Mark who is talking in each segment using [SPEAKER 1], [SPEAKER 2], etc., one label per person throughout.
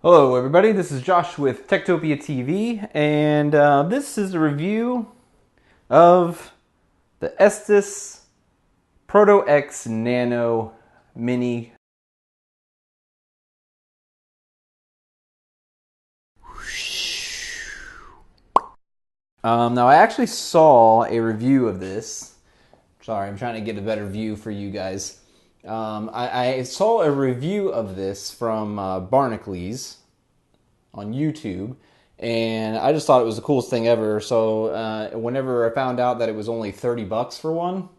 [SPEAKER 1] Hello everybody, this is Josh with TektopiaTV, and this is a review of the Estes ProtoX Nano Mini. Now I actually saw a review of this. Sorry, I'm trying to get a better view for you guys. I saw a review of this from Barnacules on YouTube, and I just thought it was the coolest thing ever. So whenever I found out that it was only 30 bucks for one,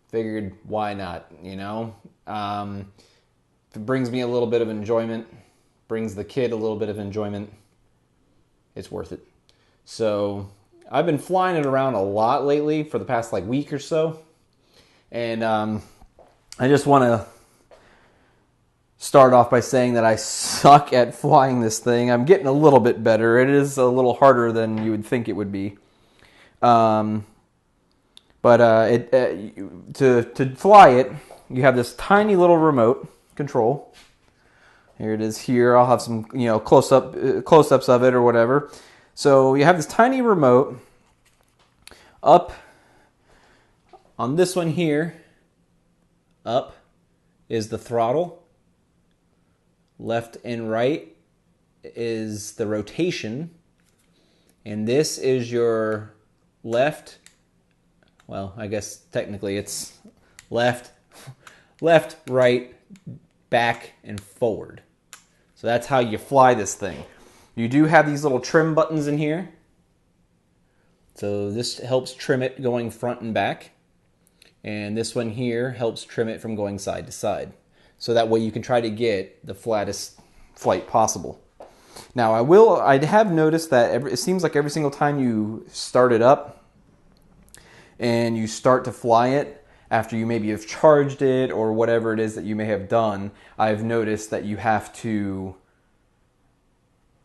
[SPEAKER 1] figured why not, you know? If it brings me a little bit of enjoyment, brings the kid a little bit of enjoyment, it's worth it. So I've been flying it around a lot lately for the past like week or so, and I just want to start off by saying that I suck at flying this thing. I'm getting a little bit better. It is a little harder than you would think it would be. To fly it, you have this tiny little remote control. Here it is here. I'll have some, close-ups of it or whatever. So you have this tiny remote. Up on this one here, up is the throttle. Left and right is the rotation. And this is your left. Well, I guess technically it's left, right, back, and forward. So that's how you fly this thing. You do have these little trim buttons in here. So this helps trim it going front and back. And this one here helps trim it from going side to side. So that way you can try to get the flattest flight possible. Now I have noticed that it seems like every single time you start it up and you start to fly it, after you maybe have charged it or whatever it is that you may have done, I've noticed that you have to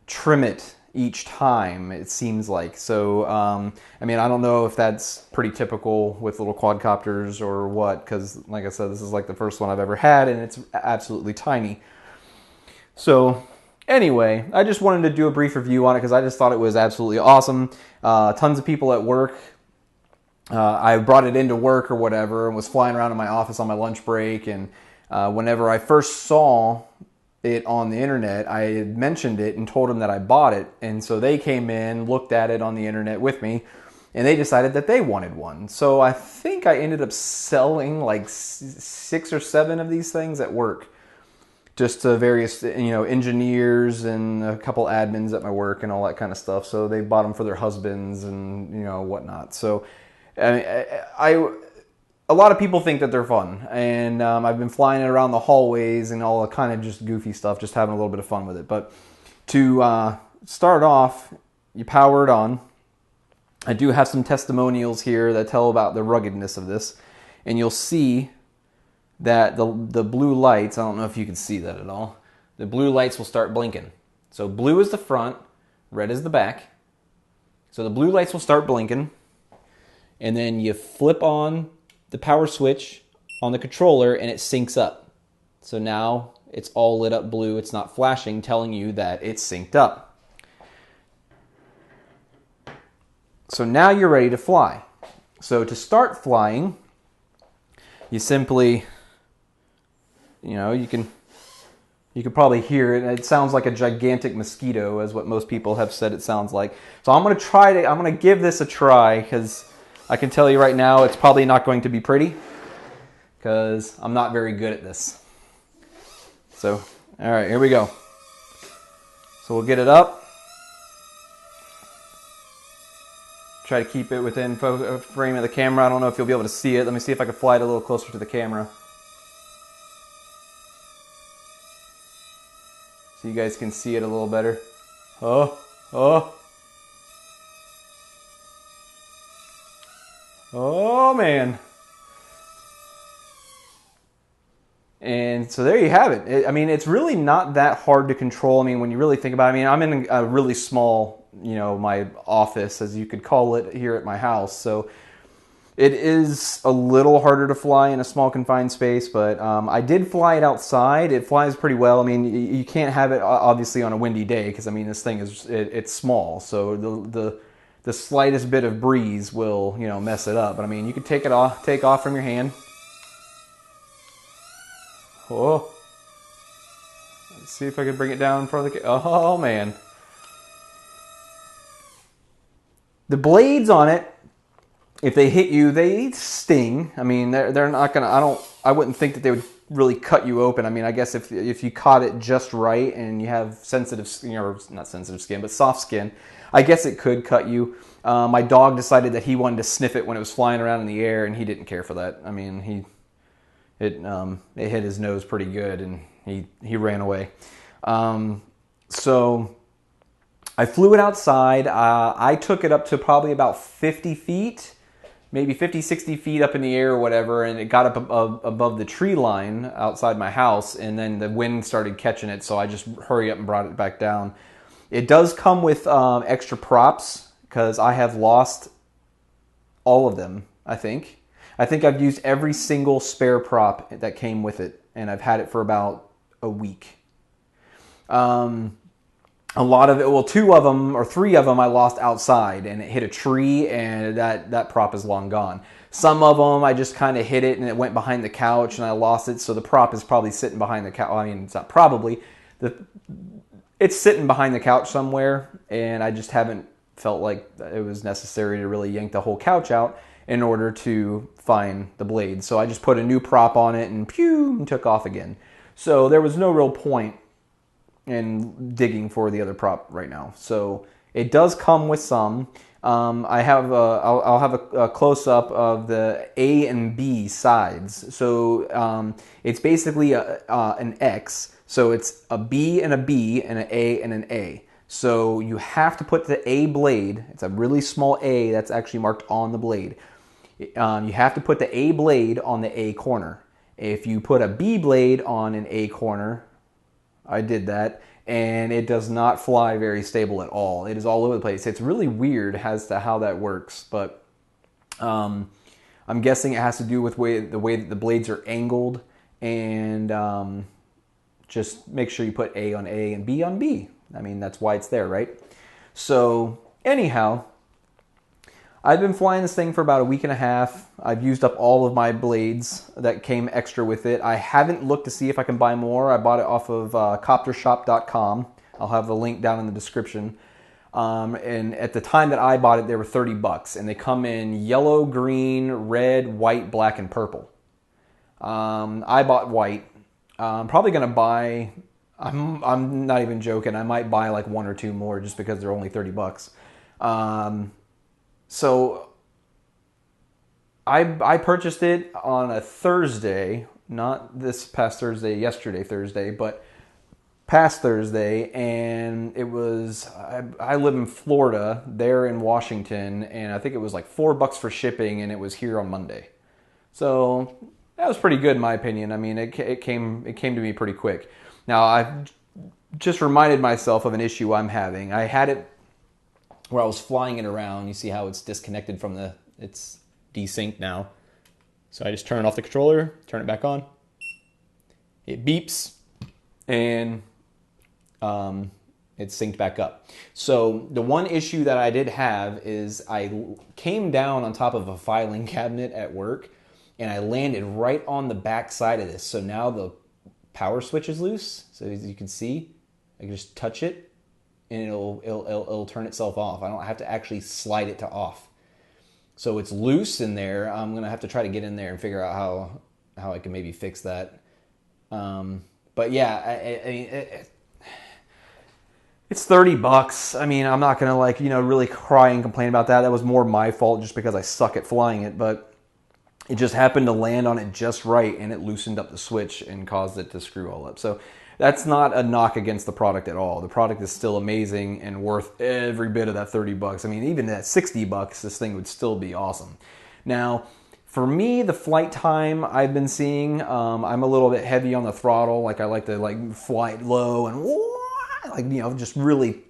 [SPEAKER 1] trim it each time, it seems like. So, I mean, I don't know if that's pretty typical with little quadcopters or what, because like I said, this is like the first one I've ever had, and it's absolutely tiny. So, anyway, I just wanted to do a brief review on it because I just thought it was absolutely awesome. Tons of people at work. I brought it into work or whatever and was flying around in my office on my lunch break, and whenever I first saw it on the internet, I had mentioned it and told them that I bought it, and so they came in, looked at it on the internet with me, and they decided that they wanted one. So I think I ended up selling like 6 or 7 of these things at work, just to various engineers and a couple admins at my work and all that kind of stuff. So they bought them for their husbands and whatnot. So a lot of people think that they're fun, and I've been flying it around the hallways and all the kind of just goofy stuff, just having a little bit of fun with it. But to start off, you power it on. I do have some testimonials here that tell about the ruggedness of this, and you'll see that the blue lights, I don't know if you can see that at all, the blue lights will start blinking. So blue is the front, red is the back. So the blue lights will start blinking, and then you flip on the power switch on the controller and it syncs up. So now it's all lit up blue. It's not flashing, telling you that it's synced up. So now you're ready to fly. So to start flying, you simply, you can probably hear it. It sounds like a gigantic mosquito, is what most people have said it sounds like. So I'm going to give this a try, because I can tell you right now, it's probably not going to be pretty, because I'm not very good at this. So, all right, here we go. So we'll get it up. Try to keep it within frame of the camera. I don't know if you'll be able to see it. Let me see if I can fly it a little closer to the camera, so you guys can see it a little better. Oh man. And so there you have it. I mean, it's really not that hard to control. I mean, when you really think about it, I mean, I'm in a really small, my office, as you could call it, here at my house. So It is a little harder to fly in a small confined space, but I did fly it outside. It flies pretty well. I mean, you can't have it obviously on a windy day because I mean this thing is it's small, so the slightest bit of breeze will mess it up. But I mean, you could take off from your hand. Oh, let's see if I can bring it down in front of the. Oh man, the blades on it, if they hit you, they sting. I mean, they're not gonna. I wouldn't think that they would really cut you open. I mean, I guess if you caught it just right and you have sensitive, not sensitive skin, but soft skin, I guess it could cut you. My dog decided that he wanted to sniff it when it was flying around in the air, and he didn't care for that. I mean, it hit his nose pretty good, and he ran away. So I flew it outside. I took it up to probably about 50 feet. Maybe 50, 60 feet up in the air or whatever, and it got up above the tree line outside my house, and then the wind started catching it, so I just hurry up and brought it back down. It does come with extra props, because I have lost all of them, I think. I think I've used every single spare prop that came with it, and I've had it for about a week. A lot of it, well, 2 of them or 3 of them I lost outside, and it hit a tree, and that prop is long gone. Some of them I just kind of hit it and it went behind the couch and I lost it, so the prop is probably sitting behind the couch. I mean, it's not probably, it's sitting behind the couch somewhere, and I just haven't felt like it was necessary to really yank the whole couch out in order to find the blade. So I just put a new prop on it and pew, and took off again. So there was no real point in digging for the other prop right now. So it does come with some. I'll have a close-up of the A and B sides. So it's basically an X. So it's a B and a B and an A and an A. So you have to put the A blade, it's a really small A that's actually marked on the blade. You have to put the A blade on the A corner. If you put a B blade on an A corner, I did that, and it does not fly very stable at all. It is all over the place. It's really weird as to how that works, but I'm guessing it has to do with the way that the blades are angled, and just make sure you put A on A and B on B. I mean, that's why it's there, right? So anyhow, I've been flying this thing for about a week and a half. I've used up all of my blades that came extra with it. I haven't looked to see if I can buy more. I bought it off of coptershop.com. I'll have the link down in the description. And at the time that I bought it, they were $30, and they come in yellow, green, red, white, black, and purple. I bought white. I'm probably going to buy, I'm not even joking, I might buy like 1 or 2 more just because they're only $30. So I purchased it on a Thursday, not this past Thursday, yesterday Thursday, but past Thursday, and it was, I live in Florida, they're in Washington, and I think it was like $4 for shipping, and it was here on Monday. So that was pretty good in my opinion. I mean, it came to me pretty quick. Now, I've just reminded myself of an issue I'm having. I had it where I was flying it around. You see how it's disconnected from it's desynced now. So I just turn off the controller, turn it back on. It beeps, and it's synced back up. So the one issue that I did have is I came down on top of a filing cabinet at work, and I landed right on the back side of this. So now the power switch is loose. So as you can see, I can just touch it, and it'll turn itself off. I don't have to actually slide it to off. So it's loose in there. I'm gonna have to try to get in there and figure out how I can maybe fix that. But yeah, it's $30. I mean, I'm not gonna really cry and complain about that. That was more my fault just because I suck at flying it, but it just happened to land on it just right, and it loosened up the switch and caused it to screw all up. So that's not a knock against the product at all. The product is still amazing and worth every bit of that $30. I mean, even at $60, this thing would still be awesome. Now, for me, the flight time I've been seeing, I'm a little bit heavy on the throttle. Like I like to fly it low and just really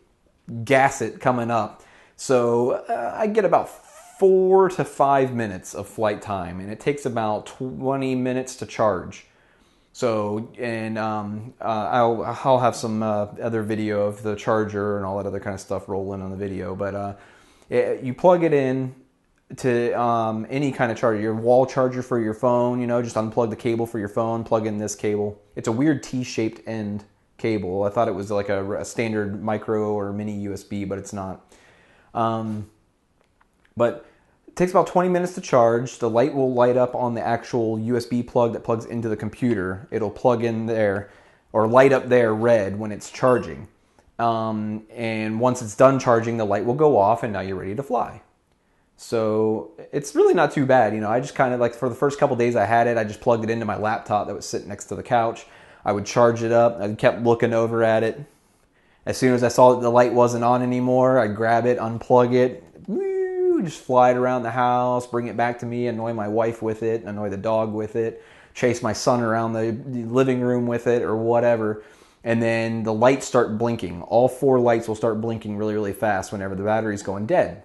[SPEAKER 1] gas it coming up. So I get about 4 to 5 minutes of flight time, and it takes about 20 minutes to charge. So, and I'll have some other video of the charger and all that other kind of stuff rolling on the video. But you plug it in to any kind of charger, your wall charger for your phone, just unplug the cable for your phone, plug in this cable. It's a weird T-shaped end cable. I thought it was like a standard micro or mini USB, but it's not. But it takes about 20 minutes to charge. The light will light up on the actual USB plug that plugs into the computer. It'll plug in there or light up there red when it's charging. And once it's done charging, the light will go off and now you're ready to fly. So it's really not too bad. I just kind of like for the first couple days I had it, I just plugged it into my laptop that was sitting next to the couch. I would charge it up. I kept looking over at it. As soon as I saw that the light wasn't on anymore, I'd grab it, unplug it, just fly it around the house, bring it back to me, annoy my wife with it, annoy the dog with it, chase my son around the living room with it or whatever. And then the lights start blinking. All 4 lights will start blinking really, really fast whenever the battery's going dead.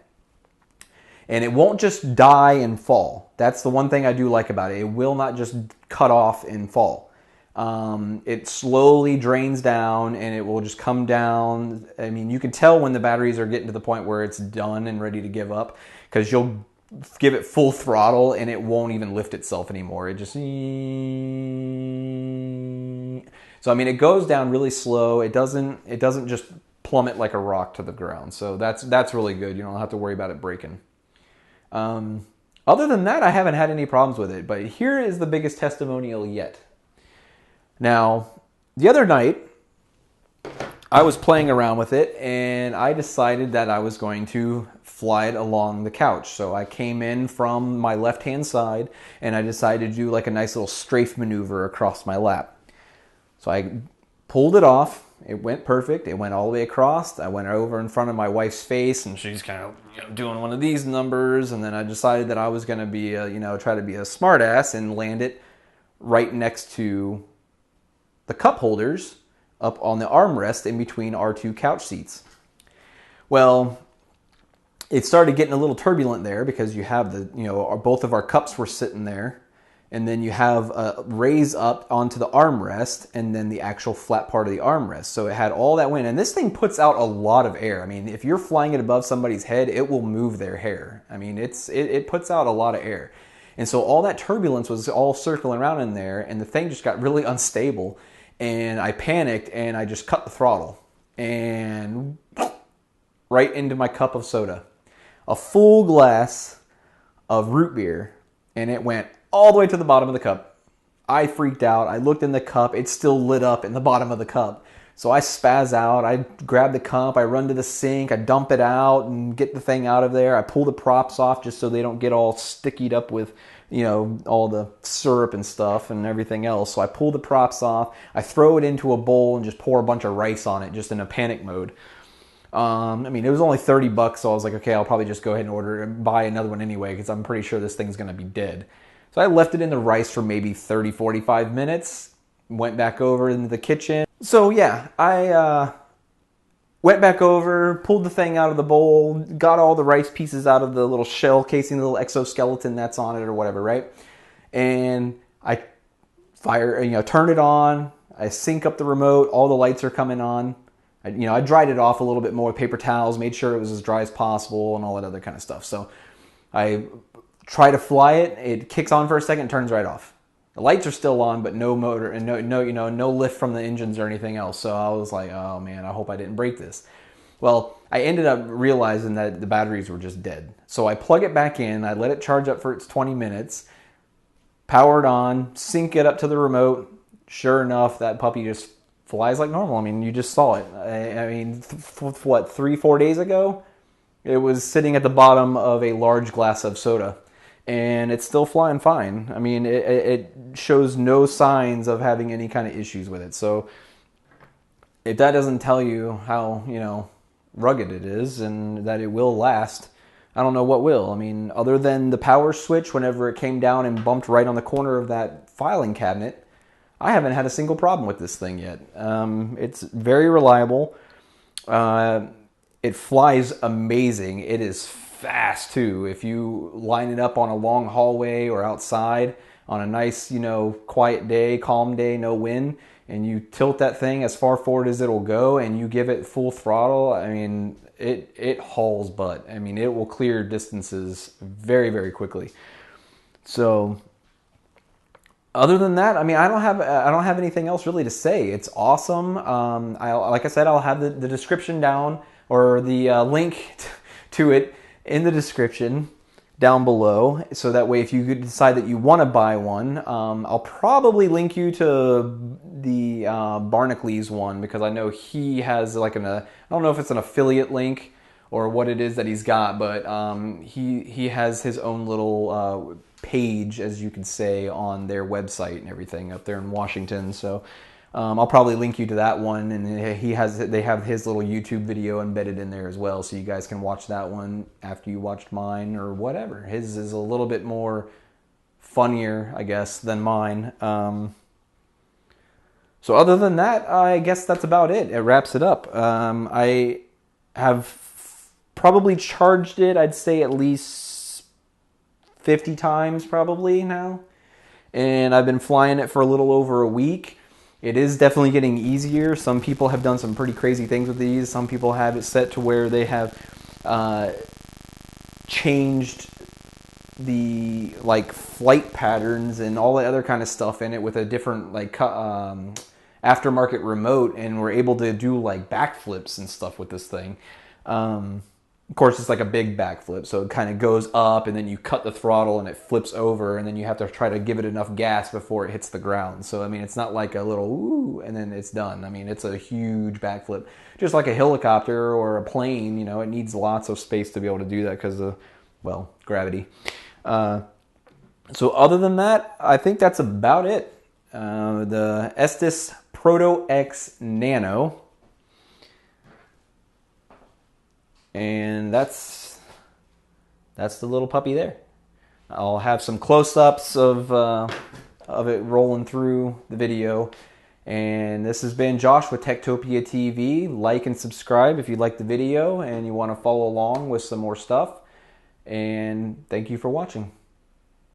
[SPEAKER 1] And it won't just die and fall. That's the one thing I do like about it. It will not just cut off and fall. It slowly drains down and it will just come down. I mean, you can tell when the batteries are getting to the point where it's done and ready to give up, because you'll give it full throttle and it won't even lift itself anymore. It just... So, I mean, it goes down really slow. It doesn't just plummet like a rock to the ground. So that's really good. You don't have to worry about it breaking. Other than that, I haven't had any problems with it, but here is the biggest testimonial yet. Now, the other night, I was playing around with it, and I decided that I was going to fly it along the couch. So I came in from my left-hand side, and I decided to do like a nice little strafe maneuver across my lap. So I pulled it off. It went perfect. It went all the way across. I went over in front of my wife's face, and she's kind of doing one of these numbers, and then I decided that I was going to be, try to be a smart ass and land it right next to the cup holders up on the armrest in between our 2 couch seats. Well, it started getting a little turbulent there because you have both of our cups were sitting there, and then you have a raise up onto the armrest and then the actual flat part of the armrest. So it had all that wind, and this thing puts out a lot of air. I mean, if you're flying it above somebody's head, it will move their hair. I mean, it puts out a lot of air. And so all that turbulence was all circling around in there, and the thing just got really unstable. And I panicked, and I just cut the throttle. And right into my cup of soda. A full glass of root beer, and it went all the way to the bottom of the cup. I freaked out. I looked in the cup. It's still lit up in the bottom of the cup. So I spaz out. I grab the cup. I run to the sink. I dump it out and get the thing out of there. I pull the props off just so they don't get all stickied up with, all the syrup and stuff and everything else. So I pull the props off. I throw it into a bowl and just pour a bunch of rice on it, just in a panic mode. I mean, it was only $30, so I was like, okay, I'll probably just go ahead and order and buy another one anyway, because I'm pretty sure this thing's going to be dead. So I left it in the rice for maybe 30, 45 minutes, went back over into the kitchen. So yeah, I went back over, pulled the thing out of the bowl, got all the rice pieces out of the little shell casing, the little exoskeleton that's on it or whatever, right? And I turn it on, I sync up the remote, all the lights are coming on. I dried it off a little bit more with paper towels, made sure it was as dry as possible and all that other kind of stuff. So I try to fly it. It kicks on for a second, turns right off. The lights are still on, but no motor and no lift from the engines or anything else. So I was like, oh man, I hope I didn't break this. Well, I ended up realizing that the batteries were just dead. So I plug it back in. I let it charge up for its 20 minutes. Power it on, sync it up to the remote. Sure enough, that puppy just flies like normal. I mean, you just saw it. I mean, 3-4 days ago, it was sitting at the bottom of a large glass of soda, and it's still flying fine. I mean, it shows no signs of having any kind of issues with it. So if that doesn't tell you how, rugged it is and that it will last, I don't know what will. I mean, other than the power switch, whenever it came down and bumped right on the corner of that filing cabinet, I haven't had a single problem with this thing yet. It's very reliable. It flies amazing. It is fast too. If you line it up on a long hallway or outside on a nice, you know, quiet day, calm day, no wind, and you tilt that thing as far forward as it'll go and you give it full throttle, I mean, it hauls butt. I mean, it will clear distances very, very quickly. So other than that, I mean, I don't have anything else really to say. It's awesome. Like I said, I'll have the description down, or the link to it in the description down below. So that way, if you decide that you want to buy one, I'll probably link you to the Barnacules one, because I know he has like I don't know if it's an affiliate link or what it is that he's got, but he has his own little page, as you could say, on their website and everything up there in Washington. So I'll probably link you to that one, and they have his little YouTube video embedded in there as well, so you guys can watch that one after you watched mine or whatever. His is a little bit more funnier, I guess, than mine. So other than that, I guess that's about it. It wraps it up. I have probably charged it, I'd say, at least 50 times probably now, and I've been flying it for a little over a week. It is definitely getting easier. Some people have done some pretty crazy things with these. Some people have it set to where they have changed the like flight patterns and all the other kind of stuff in it with a different like aftermarket remote, and we're able to do like backflips and stuff with this thing. Of course, it's like a big backflip, so it kind of goes up, and then you cut the throttle, and it flips over, and then you have to try to give it enough gas before it hits the ground. So, I mean, it's not like a little ooh, and then it's done. I mean, it's a huge backflip. Just like a helicopter or a plane, you know, it needs lots of space to be able to do that because of, well, gravity. So other than that, I think that's about it. The Estes ProtoX Nano. And that's the little puppy there. I'll have some close-ups of it rolling through the video. And this has been Josh with TektopiaTV. Like and subscribe if you like the video and you want to follow along with some more stuff. And thank you for watching.